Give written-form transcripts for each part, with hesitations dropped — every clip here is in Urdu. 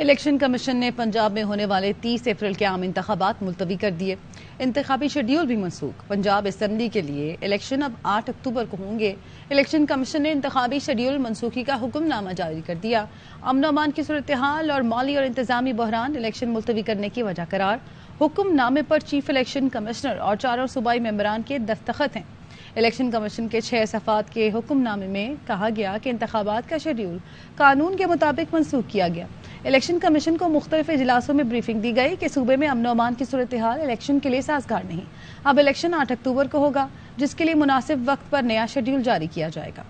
الیکشن کمیشن نے پنجاب میں ہونے والے 30 اپریل کے عام انتخابات ملتوی کر دیے۔ انتخابی شیڈیول بھی منسوخ۔ پنجاب اسمبلی کے لیے الیکشن اب 8 اکتوبر کو ہوں گے۔ الیکشن کمیشن نے انتخابی شیڈیول منسوخی کا حکم نامہ جاری کر دیا۔ امن و امان کی صورتحال اور مالی اور انتظامی بحران الیکشن ملتوی کرنے کی وجہ قرار۔ حکم نامے پر چیف الیکشن کمشنر اور 4 صوبائی ممبران کے دستخط ہیں۔ الیکشن کمیشن کے 6 صفحات کے حکم نامے میں کہا گیا کہ انتخابات کا شیڈیول قانون کے مطابق منسوخ کیا گیا۔ الیکشن کمیشن کو مختلف اجلاسوں میں بریفنگ دی گئی کہ صوبے میں امن و امان کی صورتحال الیکشن کے لیے سازگار نہیں۔ اب الیکشن 8 اکتوبر کو ہوگا، جس کے لیے مناسب وقت پر نیا شیڈیول جاری کیا جائے گا۔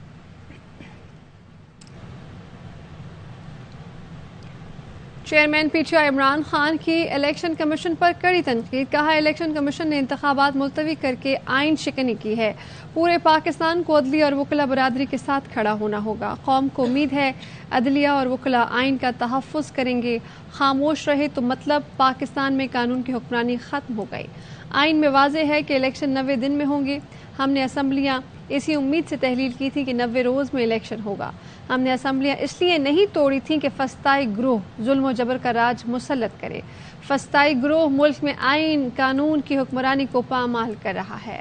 Chairman P T I Imran Khan کی الیکشن کمیشن پر کڑی تنقید۔ کہا الیکشن کمیشن نے انتخابات ملتوی کر کے آئین شکنی کی ہے۔ پورے پاکستان کو عدلیہ اور وکلا برادری کے ساتھ کھڑا ہونا ہوگا۔ قوم کو امید ہے عدلیہ اور وکلا آئین کا تحفظ کریں گے۔ خاموش رہے تو مطلب پاکستان میں قانون کی حکمرانی ختم ہو گئی۔ آئین میں واضح ہے کہ الیکشن 90 دن میں ہوں گے۔ ہم نے اسمبلیاں اسی امید سے تحلیل کی تھی کہ 90 روز میں الیکشن ہوگا۔ ہم نے اسمبلیاں اس لیے نہیں توڑی تھیں کہ فسطائی گروہ ظلم و جبر کا راج مسلط کرے۔ فسطائی گروہ ملک میں آئین قانون کی حکمرانی کو پامال کر رہا ہے۔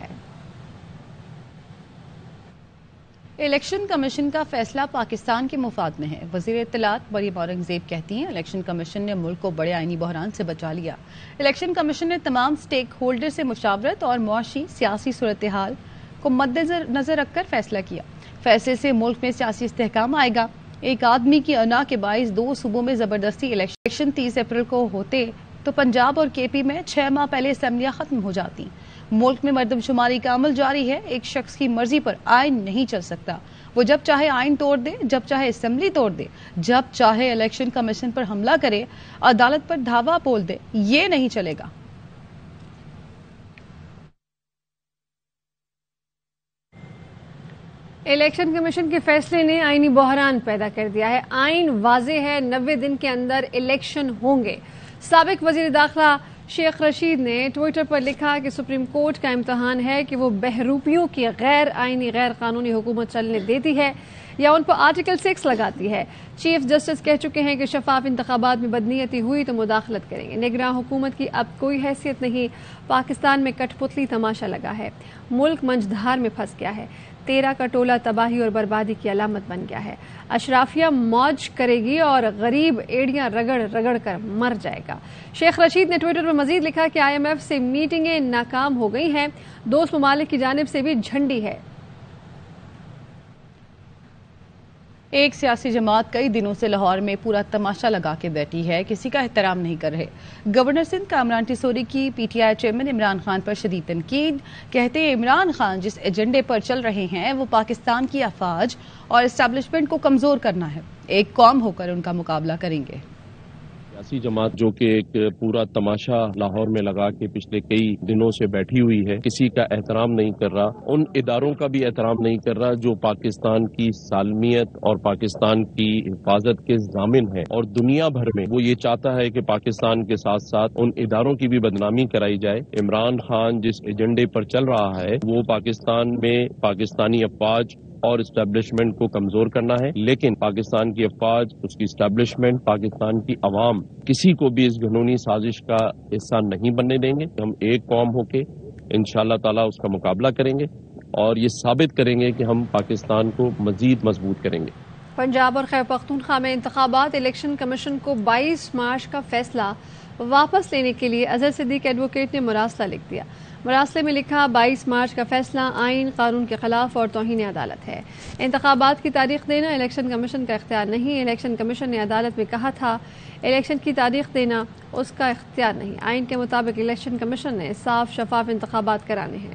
الیکشن کمیشن کا فیصلہ پاکستان کے مفاد میں ہے۔ وزیر اطلاعات مریم اورنگزیب کہتی ہیں الیکشن کمیشن نے ملک کو بڑے آئینی بحران سے بچا لیا۔ الیکشن کمیشن نے تمام سٹیک ہولڈر سے مشاورت اور معاشی سیاسی صورتحال کو مد نظر رکھ کر فیصلہ کیا۔ فیصلے سے ملک میں سیاسی استحکام آئے گا۔ ایک آدمی کی انا کے باعث 2 صوبوں میں زبردستی الیکشن 30 اپریل کو ہوتے تو پنجاب اور کے پی میں 6 ماہ پہلے اسمبلیاں ختم ہو جاتی۔ ملک میں مردم شماری کا عمل جاری ہے۔ ایک شخص کی مرضی پر آئین نہیں چل سکتا۔ وہ جب چاہے آئین توڑ دے، جب چاہے اسمبلی توڑ دے، جب چاہے الیکشن کمیشن پر حملہ کرے، عدالت پر دھاوا بول دے، یہ نہیں چلے گا۔ الیکشن کمیشن کے فیصلے نے آئینی بحران پیدا کر دیا ہے۔ آئین واضح ہے، 90 دن کے اندر الیکشن ہوں گے۔ سابق وزیر داخلہ شیخ رشید نے ٹوئٹر پر لکھا کہ سپریم کورٹ کا امتحان ہے کہ وہ بہروپیوں کی غیر آئینی غیر قانونی حکومت چلنے دیتی ہے یا ان پر آرٹیکل 6 لگاتی ہے۔ چیف جسٹس کہہ چکے ہیں کہ شفاف انتخابات میں بدنیتی ہوئی تو مداخلت کریں گے۔ نگراں حکومت کی اب کوئی حیثیت نہیں۔ پاکستان میں کٹ پتلی تماشا لگا ہے۔ ملک منجدھار میں پھنس گیا ہے۔ 13 کا ٹولہ تباہی اور بربادی کی علامت بن گیا ہے۔ اشرافیہ موج کرے گی اور غریب ایڑیاں رگڑ رگڑ کر مر جائے گا۔ شیخ رشید نے ٹوئٹر پر مزید لکھا کہ IMF سے میٹنگیں ناکام ہو گئی ہیں۔ دوست ممالک کی جانب سے بھی جھنڈی ہے۔ ایک سیاسی جماعت کئی دنوں سے لاہور میں پورا تماشا لگا کے بیٹھی ہے، کسی کا احترام نہیں کر رہے۔ گورنر سندھ کامران ٹیسوری کی PTI چیئرمین عمران خان پر شدید تنقید۔ کہتے ہیں عمران خان جس ایجنڈے پر چل رہے ہیں وہ پاکستان کی افواج اور اسٹیبلشمنٹ کو کمزور کرنا ہے۔ ایک قوم ہو کر ان کا مقابلہ کریں گے۔ سیاسی جماعت جو کہ ایک پورا تماشا لاہور میں لگا کے پچھلے کئی دنوں سے بیٹھی ہوئی ہے، کسی کا احترام نہیں کر رہا، ان اداروں کا بھی احترام نہیں کر رہا جو پاکستان کی سالمیت اور پاکستان کی حفاظت کے ضامن ہے، اور دنیا بھر میں وہ یہ چاہتا ہے کہ پاکستان کے ساتھ ساتھ ان اداروں کی بھی بدنامی کرائی جائے۔ عمران خان جس ایجنڈے پر چل رہا ہے وہ پاکستان میں پاکستانی افواج اور اسٹیبلشمنٹ کو کمزور کرنا ہے، لیکن پاکستان کی افواج، اس کی اسٹیبلشمنٹ، پاکستان کی عوام کسی کو بھی اس گھنونی سازش کا حصہ نہیں بننے دیں گے۔ ہم ایک قوم ہو کے انشاءاللہ تعالی اس کا مقابلہ کریں گے اور یہ ثابت کریں گے کہ ہم پاکستان کو مزید مضبوط کریں گے۔ پنجاب اور خیبر پختونخوا میں انتخابات۔ الیکشن کمیشن کو 22 مارچ کا فیصلہ واپس لینے کے لیے اظہر صدیق ایڈوکیٹ نے مراسلہ لکھ دیا۔ مراسلے میں لکھا 22 مارچ کا فیصلہ آئین قانون کے خلاف اور توہین عدالت ہے۔ انتخابات کی تاریخ دینا الیکشن کمیشن کا اختیار نہیں۔ الیکشن کمیشن نے عدالت میں کہا تھا الیکشن کی تاریخ دینا اس کا اختیار نہیں۔ آئین کے مطابق الیکشن کمیشن نے صاف شفاف انتخابات کرانے ہیں۔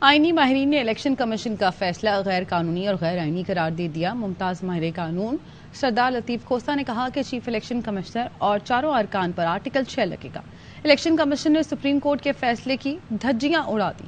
آئینی ماہرین نے الیکشن کمیشن کا فیصلہ غیر قانونی اور غیر آئینی قرار دے دیا۔ ممتاز ماہر قانون سردار لطیف کھوسہ نے کہا کہ چیف الیکشن کمشنر اور 4 ارکان پر آرٹیکل 6 لگے گا۔ الیکشن کمیشن نے سپریم کورٹ کے فیصلے کی دھجیاں اڑا دی۔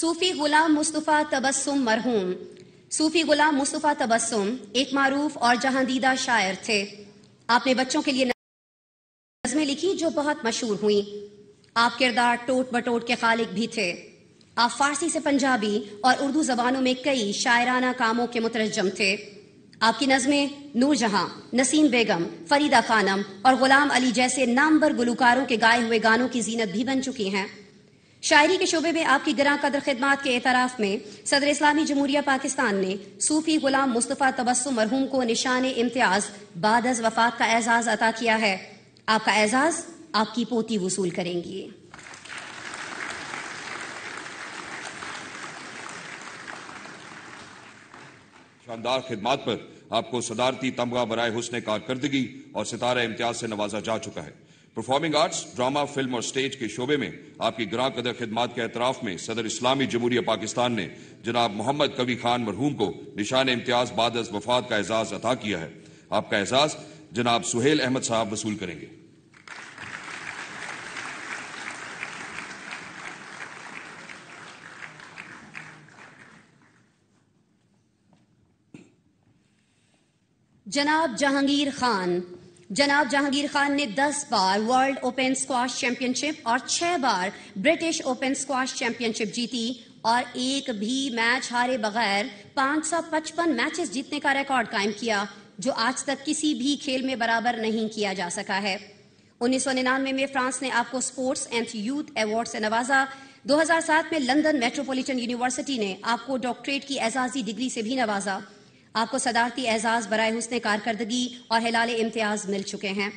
صوفی غلام مصطفیٰ تبسم مرحوم. صوفی غلام مصطفیٰ تبسم ایک معروف اور جہاندیدہ شاعر تھے. آپ نے بچوں کے لیے نظمیں لکھی جو بہت مشہور ہوئیں. آپ کردار ٹوٹ بٹوٹ کے خالق بھی تھے. آپ فارسی سے پنجابی اور اردو زبانوں میں کئی شاعرانہ کاموں کے مترجم تھے. آپ کی نظمیں نور جہاں، نسیم بیگم، فریدہ خانم اور غلام علی جیسے نامور گلوکاروں کے گائے ہوئے گانوں کی زینت بھی بن چکی ہیں. شاعری کے شعبے میں آپ کی گراں قدر خدمات کے اعتراف میں صدر اسلامی جمہوریہ پاکستان نے صوفی غلام مصطفیٰ تبسم مرحوم کو نشان امتیاز بعد از وفات کا اعزاز عطا کیا ہے. آپ کا اعزاز آپ کی پوتی وصول کریں گی. شاندار خدمات پر آپ کو صدارتی تمغہ برائے حسن کارکردگی اور ستارہ امتیاز سے نوازا جا چکا ہے. پرفارمنگ آرٹس، ڈرامہ، فلم اور سٹیج کے شعبے میں آپ کی گراں قدر خدمات کے اعتراف میں صدر اسلامی جمہوریہ پاکستان نے جناب محمد کبھی خان مرحوم کو نشان امتیاز بعد از وفات کا اعزاز عطا کیا ہے. آپ کا اعزاز جناب سہیل احمد صاحب وصول کریں گے. جناب جہانگیر خان. جناب جہانگیر خان نے 10 بار ورلڈ اوپن اسکواش چیمپئن شپ اور 6 بار برٹش اوپن اسکواش چیمپئن شپ جیتی اور ایک بھی میچ ہارے بغیر 555 میچز جیتنے کا ریکارڈ قائم کیا جو آج تک کسی بھی کھیل میں برابر نہیں کیا جا سکا ہے. 1999 میں فرانس نے آپ کو اسپورٹس اینڈ یوتھ ایوارڈ سے نوازا. 2007 میں لندن میٹروپولیٹن یونیورسٹی نے آپ کو ڈاکٹریٹ کی اعزازی ڈگری سے بھی نوازا. آپ کو صدارتی اعزاز برائے حسن کارکردگی اور ہلال امتیاز مل چکے ہیں.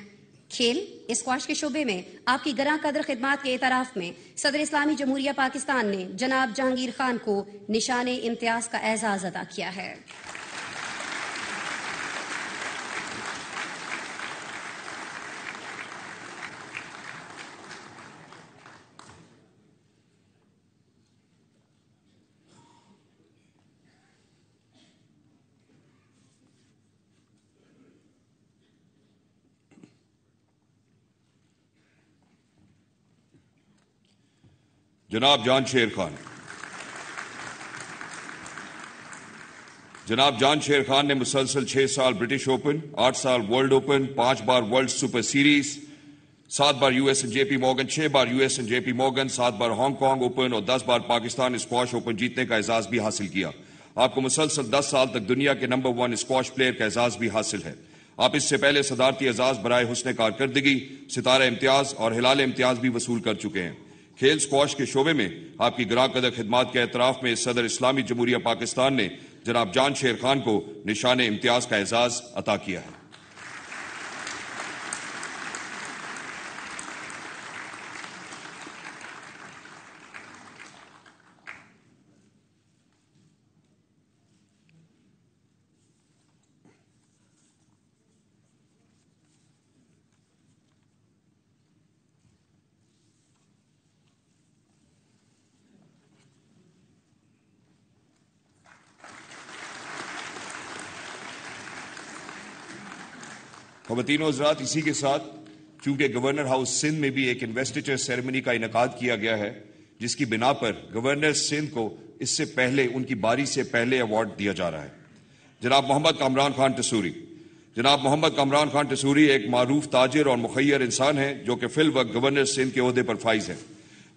کھیل اسکواش کے شعبے میں آپ کی گراں قدر خدمات کے اعتراف میں صدر اسلامی جمہوریہ پاکستان نے جناب جہانگیر خان کو نشان امتیاز کا اعزاز عطا کیا ہے. جناب جان شیر خان. جناب جان شیر خان نے مسلسل 6 سال برٹش اوپن، 8 سال ورلڈ اوپن، 5 بار ورلڈ سپر سیریز، 7 بار یو ایس این جے پی مورگن، 6 بار یو ایس این جے پی مورگن، 7 بار ہانگ کانگ اوپن اور 10 بار پاکستان اسکواش اوپن جیتنے کا اعزاز بھی حاصل کیا. آپ کو مسلسل 10 سال تک دنیا کے نمبر 1 اسکواش پلیئر کا اعزاز بھی حاصل ہے. آپ اس سے پہلے صدارتی اعزاز برائے حسن کارکردگی، ستارہ امتیاز اور ہلال امتیاز بھی وصول کر چکے ہیں. کھیل اسکواش کے شعبے میں آپ کی گراں قدر خدمات کے اعتراف میں صدر اسلامی جمہوریہ پاکستان نے جناب جان شیر خان کو نشان امتیاز کا اعزاز عطا کیا ہے. خواتین و حضرات، اسی کے ساتھ چونکہ گورنر ہاؤس سندھ میں بھی ایک انویسٹیچر سیریمنی کا انعقاد کیا گیا ہے جس کی بنا پر گورنر سندھ کو اس سے پہلے ان کی باری سے پہلے ایوارڈ دیا جا رہا ہے. جناب محمد کامران خان ٹسوری. جناب محمد کامران خان ٹسوری ایک معروف تاجر اور مخیر انسان ہیں جو کہ فی الوقت گورنر سندھ کے عہدے پر فائز ہیں.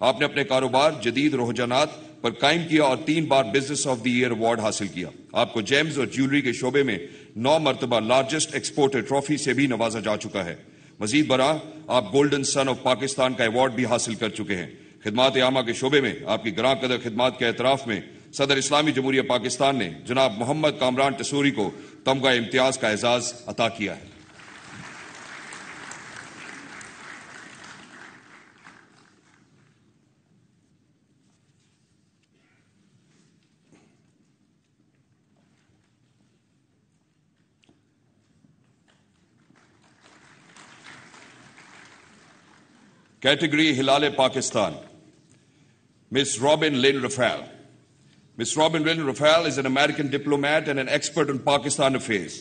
آپ نے اپنے کاروبار جدید رجحانات پر قائم کیا اور 3 بار business of the year award حاصل کیا. آپ کو جیمز اور جیولری کے شعبے میں 9 مرتبہ لارجسٹ ایکسپورٹر ٹرافی سے بھی نوازا جا چکا ہے. مزید برآں آپ گولڈن سن آف پاکستان کا ایوارڈ بھی حاصل کر چکے ہیں. خدمات عامہ کے شعبے میں آپ کی گراں قدر خدمات کے اعتراف میں صدر اسلامی جمہوریہ پاکستان نے جناب محمد کامران ٹسوری کو تمغہ امتیاز کا اعزاز عطا کیا ہے. Category Hilal Pakistan, Miss Robin Lynn Raphael. Miss Robin Lynn Raphael is an American diplomat and an expert on Pakistan affairs.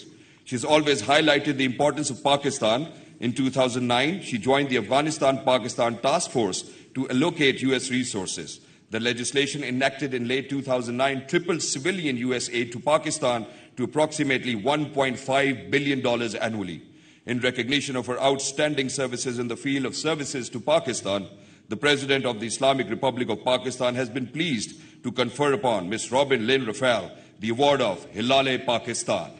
She's always highlighted the importance of Pakistan. In 2009, she joined the Afghanistan-Pakistan Task Force to allocate U.S. resources. The legislation enacted in late 2009 tripled civilian US aid to Pakistan to approximately $1.5 billion annually. In recognition of her outstanding services in the field of services to Pakistan, the President of the Islamic Republic of Pakistan has been pleased to confer upon Ms. Robin Lynn Rafal the award of Hilal-e-Pakistan.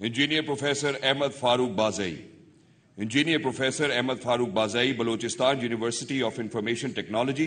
Engineer Professor Ahmed Farooq Bazai. Engineer Professor Ahmed Farooq Bazai, Balochistan University of Information Technology,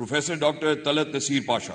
Professor Dr. Talat Nasir Pasha.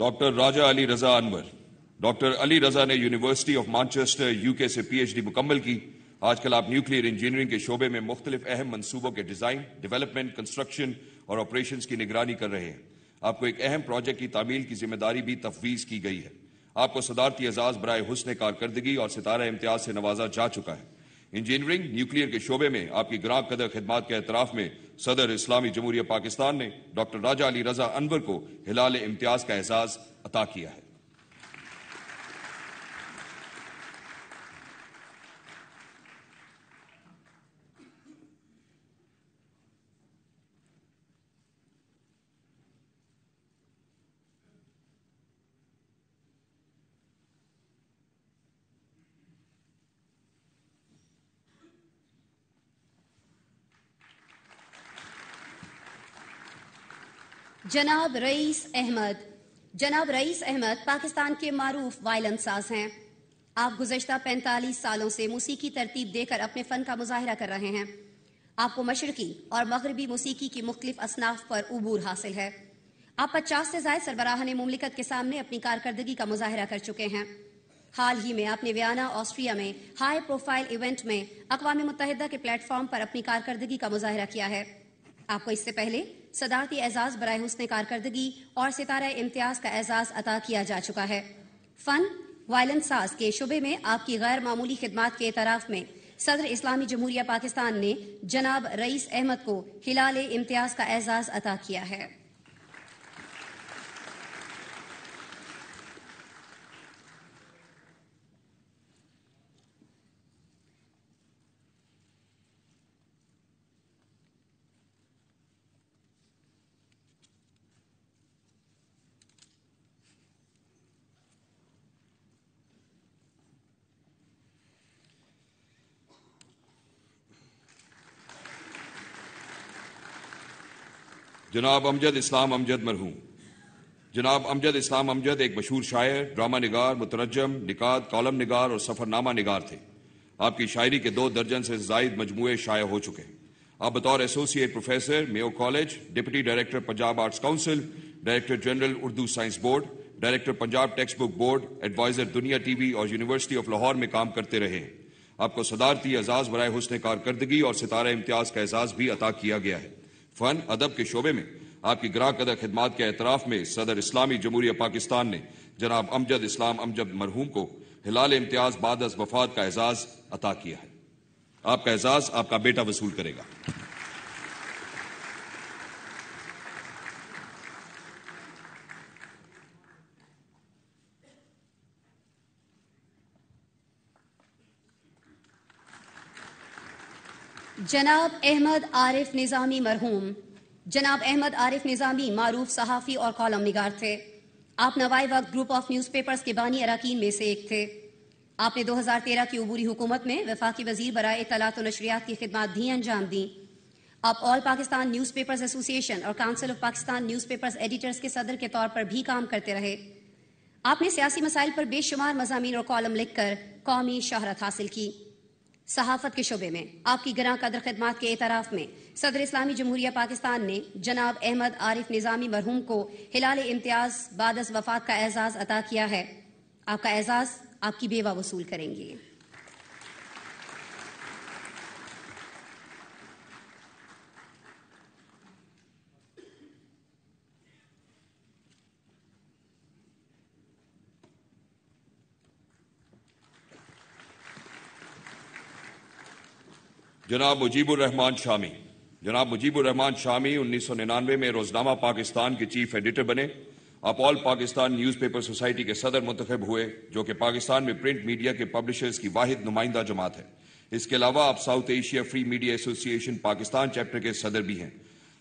Doctor Raja Ali Raza Anwar. Doctor Ali Raza نے یونیورسٹی آف مانچسٹر UK سے PhD مکمل کی. آج کل آپ نیوکلیئر انجینئرنگ کے شعبے میں مختلف اہم منصوبوں کے ڈیزائن، ڈیولپمنٹ، کنسٹرکشن اور آپریشنز کی نگرانی کر رہے ہیں. آپ کو ایک اہم پروجیکٹ کی تعمیل کی ذمہ داری بھی تفویض کی گئی ہے. آپ کو صدارتی اعزاز برائے حسن کارکردگی اور ستارہ امتیاز سے نوازا جا چکا ہے. انجینئرنگ نیوکلیئر کے شعبے میں آپ کی گراں قدر خدمات کے اعتراف میں صدر اسلامی جمہوریہ پاکستان نے ڈاکٹر راجہ علی رضا انور کو ہلال امتیاز کا اعزاز عطا کیا ہے. جناب رئیس احمد پاکستان کے معروف وائلن ساز ہیں. آپ گزشتہ 45 سالوں سے موسیقی ترتیب دے کر اپنے فن کا مظاہرہ کر رہے ہیں. آپ کو مشرقی اور مغربی موسیقی کی مختلف اصناف پر عبور حاصل ہے. آپ 50 سے زائد سربراہان مملکت کے سامنے اپنی کارکردگی کا مظاہرہ کر چکے ہیں. حال ہی میں آپ نے ویانا آسٹریا میں ہائی پروفائل ایونٹ میں اقوام متحدہ کے پلیٹ فارم پر اپنی کارکردگی کا مظاہرہ کیا ہے. آپ کو اس سے پہلے صدارتی اعزاز برائے حسن کارکردگی اور ستارہ امتیاز کا اعزاز عطا کیا جا چکا ہے. فن وائلن ساز کے شعبے میں آپ کی غیر معمولی خدمات کے اعتراف میں صدر اسلامی جمہوریہ پاکستان نے جناب رئیس احمد کو ہلال امتیاز کا اعزاز عطا کیا ہے. جناب امجد اسلام امجد مرحوم. جناب امجد اسلام امجد ایک مشہور شاعر، ڈرامہ نگار، مترجم، نقاد، کالم نگار اور سفر نامہ نگار تھے. آپ کی شاعری کے 2 درجن سے زائد مجموعے شائع ہو چکے ہیں. آپ بطور associate professor Mayo college, deputy director Punjab arts council, director general Urdu science board, director Punjab text book board, adviser Dunya T V اور یونیورسٹی آف لاہور میں کام کرتے رہے ہیں. آپ کو صدارتی اعزاز برائے حسن کارکردگی اور ستارہ امتیاز کا اعزاز بھی عطا کیا گیا ہے. فن ادب کے شعبے میں آپ کی گراں قدر خدمات کے اعتراف میں صدر اسلامی جمہوریہ پاکستان نے جناب امجد اسلام امجد مرحوم کو ہلال امتیاز بعد از وفات کا اعزاز عطا کیا ہے. آپ کا اعزاز آپ کا بیٹا وصول کرے گا. جناب احمد عارف نظامی مرحوم. جناب احمد عارف نظامی معروف صحافی اور کالم نگار تھے. آپ نوائے وقت گروپ آف نیوز پیپرز کے بانی اراکین میں سے ایک تھے. آپ نے 2013 کی عبوری حکومت میں وفاقی وزیر برائے اطلاعات و نشریات کی خدمات بھی انجام دیں. آپ آل پاکستان نیوز پیپرز ایسوسی ایشن اور council of Pakistan news papers editors کے صدر کے طور پر بھی کام کرتے رہے. آپ نے سیاسی مسائل پر بے شمار مضامین اور کالم لکھ کر قومی شہرت حاصل کی. صحافت کے شعبے میں آپ کی گراں قدر خدمات کے اعتراف میں صدر اسلامی جمہوریہ پاکستان نے جناب احمد عارف نظامی مرحوم کو ہلال امتیاز بعد از وفات کا اعزاز عطا کیا ہے. آپ کا اعزاز آپ کی بیوہ وصول کریں گی. جناب مجیب الرحمان شامی. جناب مجیب الرحمان شامی 1999 میں روزنامہ پاکستان کے چیف ایڈیٹر بنے. آپ آل پاکستان نیوز پیپر سوسائٹی کے صدر منتخب ہوئے، جو کہ پاکستان میں پرنٹ میڈیا کے پبلشرز کی واحد نمائندہ جماعت ہے. اس کے علاوہ آپ ساؤتھ ایشیا فری میڈیا ایسوسی ایشن پاکستان چیپٹر کے صدر بھی ہیں.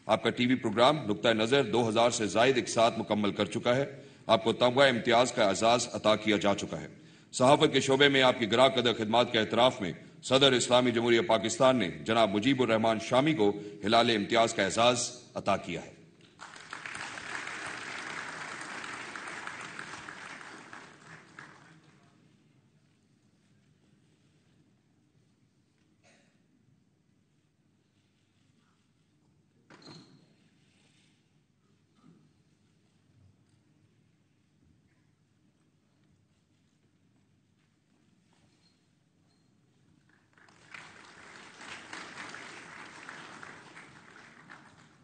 آپ کا ٹی وی پروگرام نقطہ نظر 2000 سے زائد اقساط مکمل کر چکا ہے. آپ کو تمغہ امتیاز کا اعزاز عطا کیا جا چکا ہے. صحافت کے شعبے میں آپ کی گراں قدر خدمات کے اعتراف میں صدر اسلامی جمہوریہ پاکستان نے جناب مجیب الرحمان شامی کو ہلال امتیاز کا اعزاز عطا کیا ہے.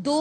2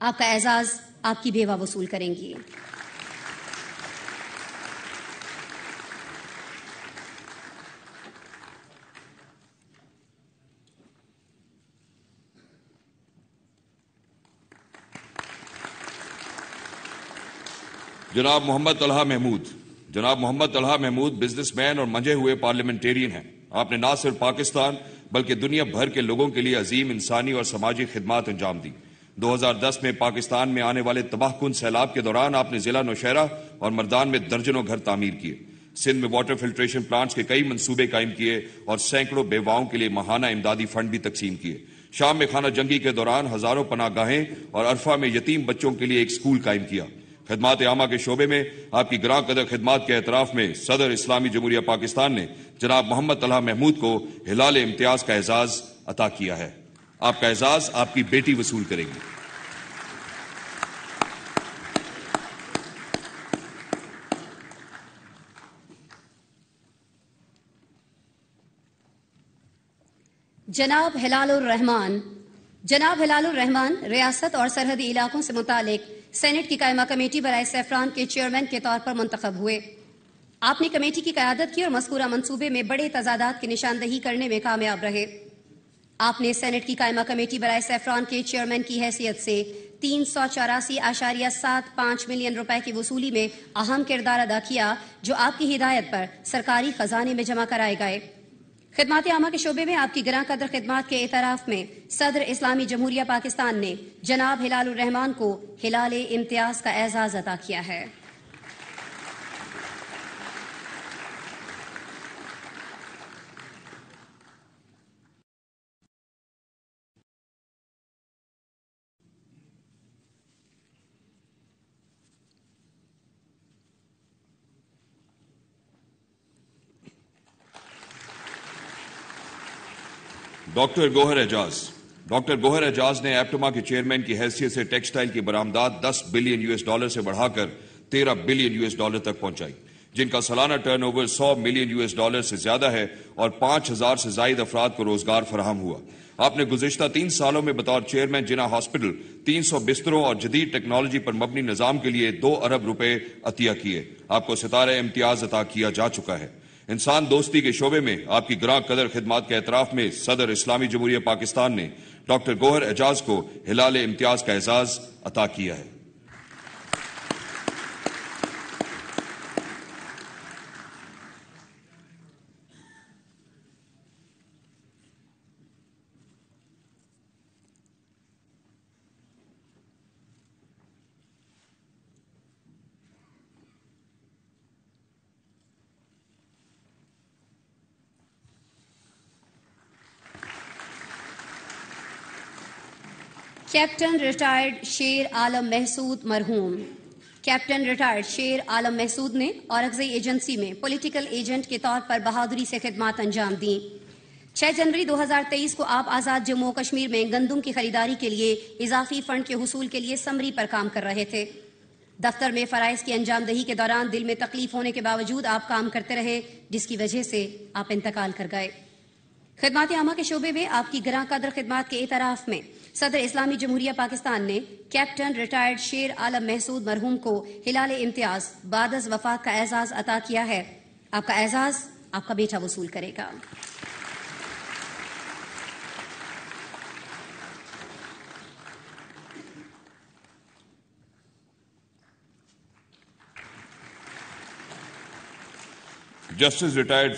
آپ کا اعزاز آپ کی بیوہ وصول کریں گی۔ جناب محمد طلحہ محمود۔ جناب محمد طلحہ محمود بزنس مین اور منجھے ہوئے پارلیمنٹیرین ہیں۔ آپ نے نہ صرف پاکستان بلکہ دنیا بھر کے لوگوں کے لیے عظیم انسانی اور سماجی خدمات انجام دی۔ 2010 میں پاکستان میں آنے والے تباہ کن سیلاب کے دوران آپ نے ضلع نوشہرہ اور مردان میں درجنوں گھر تعمیر کیے، سندھ میں واٹر فلٹریشن پلانٹس کے کئی منصوبے قائم کیے اور سینکڑوں بیواؤں کے لیے ماہانہ امدادی فنڈ بھی تقسیم کیے۔ شام میں خانہ جنگی کے دوران ہزاروں پناہ گاہیں اور عرفہ میں یتیم بچوں کے لیے ایک اسکول قائم کیا۔ خدمات عامہ کے شعبے میں آپ کی گراں قدر خدمات کے اعتراف میں صدر اسلامی جمہوریہ پاکستان نے جناب محمد طلحہ محمود کو ہلال امتیاز کا اعزاز عطا کیا ہے۔ آپ کا اعزاز آپ کی بیٹی وصول کرے گی۔ جناب ہلال الرحمان ریاست اور سرحدی علاقوں سے متعلق سینٹ کی قائمہ کمیٹی برائے سیفران کے چیئرمین کے طور پر منتخب ہوئے۔ آپ نے کمیٹی کی قیادت کی اور مذکورہ منصوبے میں بڑے تضادات کی نشاندہی کرنے میں کامیاب رہے۔ آپ نے سینٹ کی قائمہ کمیٹی برائے سیفران کے چیئرمین کی حیثیت سے 384.75 ملین روپے کی وصولی میں اہم کردار ادا کیا، جو آپ کی ہدایت پر سرکاری خزانے میں جمع کرائے گئے۔ خدمات عامہ کے شعبے میں آپ کی گراں قدر خدمات کے اعتراف میں صدر اسلامی جمہوریہ پاکستان نے جناب ہلال الرحمان کو ہلال امتیاز کا اعزاز عطا کیا ہے۔ ڈاکٹر گوہر اعجاز نے ایپٹما کے چیئرمین کی حیثیت سے ٹیکسٹائل کی برآمدات $10 بلین سے بڑھا کر $13 بلین تک پہنچائی، جن کا سالانہ ٹرن اوور $100 ملین سے زیادہ ہے اور 5000 سے زائد افراد کو روزگار فراہم ہوا۔ آپ نے گزشتہ 3 سالوں میں بطور چیئرمین جناح ہاسپٹل 300 بستروں اور جدید ٹیکنالوجی پر مبنی نظام کے لیے 2 ارب روپے عطیہ کیے۔ آپ کو ستارہ امتیاز عطا کیا جا چکا ہے۔ انسان دوستی کے شعبے میں آپ کی گراں قدر خدمات کے اعتراف میں صدر اسلامی جمہوریہ پاکستان نے ڈاکٹر گوہر اعجاز کو ہلال امتیاز کا اعزاز عطا کیا ہے۔ کیپٹن ریٹائرڈ شیر عالم محسود مرحوم۔ کیپٹن ریٹائرڈ شیر عالم محسود نے اورکزئی ایجنسی میں پولیٹیکل ایجنٹ کے طور پر بہادری سے خدمات انجام دیں۔ 6 جنوری 2023 کو آپ آزاد جموں و کشمیر میں گندم کی خریداری کے لیے اضافی فنڈ کے حصول کے لیے سمری پر کام کر رہے تھے۔ دفتر میں فرائض کی انجام دہی کے دوران دل میں تکلیف ہونے کے باوجود آپ کام کرتے رہے، جس کی وجہ سے آپ انتقال کر گئے۔ خدمات عامہ کے شعبے میں آپ کی گراں قدر خدمات کے اعتراف میں صدر اسلامی جمہوریہ پاکستان نے کیپٹن ریٹائرڈ شیر عالم محسود مرحوم کو ہلال امتیاز بعد از وفات کا اعزاز عطا کیا ہے۔ آپ کا اعزاز آپ کا بیٹا وصول کرے گا۔ Justice retired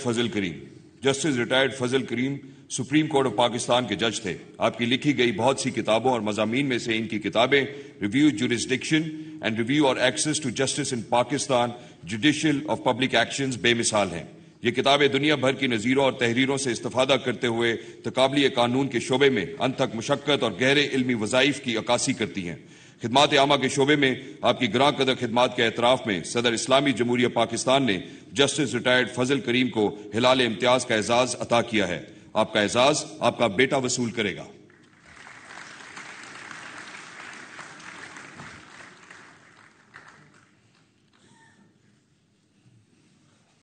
Fazal cream supreme court of Pakistan کے جج تھے۔ آپ کی لکھی گئی بہت سی کتابوں اور مضامین میں سے ان کی کتابیں ریویو جورسڈکشن اینڈ ریویو اور access to justice in Pakistan judicial of public actions بے مثال ہیں۔ یہ کتابیں دنیا بھر کی نظیروں اور تحریروں سے استفادہ کرتے ہوئے تقابلی قانون کے شعبے میں انتھک مشقت اور گہرے علمی وظائف کی عکاسی کرتی ہیں۔ خدمات عامہ کے شعبے میں آپ کی گراں قدر خدمات کے اعتراف میں صدر اسلامی جمہوریہ پاکستان نے جسٹس ریٹائرڈ فضل کریم کو ہلال امتیاز کا اعزاز عطا کیا ہے۔ آپ کا اعزاز آپ کا بیٹا وصول کرے گا۔